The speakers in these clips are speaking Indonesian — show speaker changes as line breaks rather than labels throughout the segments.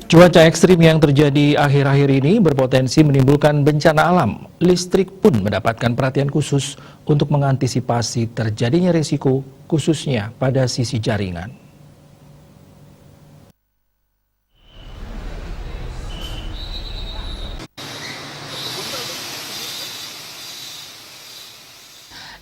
Cuaca ekstrim yang terjadi akhir-akhir ini berpotensi menimbulkan bencana alam. Listrik pun mendapatkan perhatian khusus untuk mengantisipasi terjadinya risiko, khususnya pada sisi jaringan.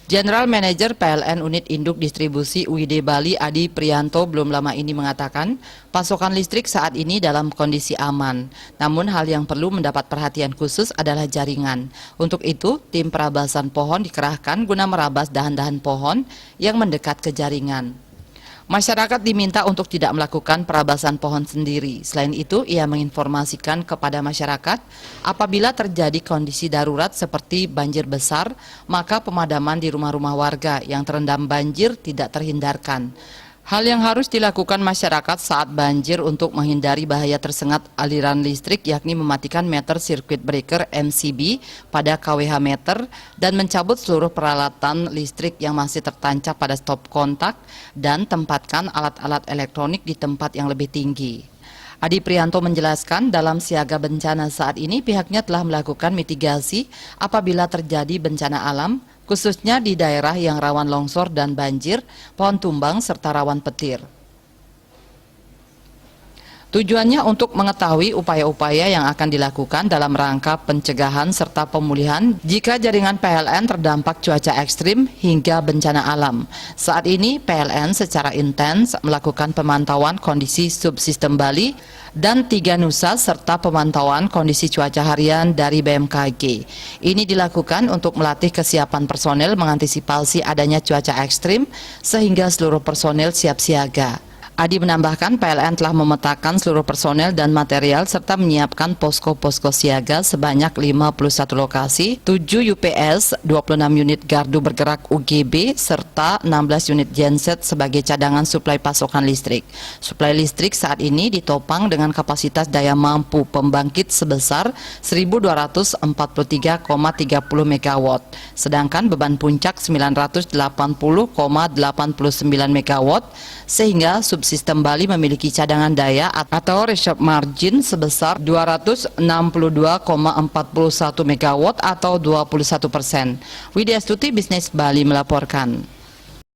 General Manager PLN Unit Induk Distribusi UID Bali Adi Priyanto belum lama ini mengatakan pasokan listrik saat ini dalam kondisi aman. Namun hal yang perlu mendapat perhatian khusus adalah jaringan. Untuk itu, tim perabasan pohon dikerahkan guna merabas dahan-dahan pohon yang mendekat ke jaringan. Masyarakat diminta untuk tidak melakukan perabasan pohon sendiri. Selain itu, ia menginformasikan kepada masyarakat apabila terjadi kondisi darurat seperti banjir besar, maka pemadaman di rumah-rumah warga yang terendam banjir tidak terhindarkan. Hal yang harus dilakukan masyarakat saat banjir untuk menghindari bahaya tersengat aliran listrik yakni mematikan meter circuit breaker MCB pada KWH meter dan mencabut seluruh peralatan listrik yang masih tertancap pada stop kontak dan tempatkan alat-alat elektronik di tempat yang lebih tinggi. Adi Priyanto menjelaskan dalam siaga bencana saat ini pihaknya telah melakukan mitigasi apabila terjadi bencana alam, khususnya di daerah yang rawan longsor dan banjir, pohon tumbang, serta rawan petir. Tujuannya untuk mengetahui upaya-upaya yang akan dilakukan dalam rangka pencegahan serta pemulihan jika jaringan PLN terdampak cuaca ekstrim hingga bencana alam. Saat ini PLN secara intens melakukan pemantauan kondisi subsistem Bali dan 3 Nusa serta pemantauan kondisi cuaca harian dari BMKG. Ini dilakukan untuk melatih kesiapan personel mengantisipasi adanya cuaca ekstrim sehingga seluruh personel siap siaga. Adi menambahkan PLN telah memetakan seluruh personel dan material serta menyiapkan posko-posko siaga sebanyak 51 lokasi, 7 UPS, 26 unit gardu bergerak UGB, serta 16 unit genset sebagai cadangan suplai pasokan listrik. Suplai listrik saat ini ditopang dengan kapasitas daya mampu pembangkit sebesar 1.243,30 MW, sedangkan beban puncak 980,89 MW, sehingga subsistem Bali memiliki cadangan daya atau reserve margin sebesar 262,41 MW atau 21%. Widya Stuti, Bisnis Bali melaporkan.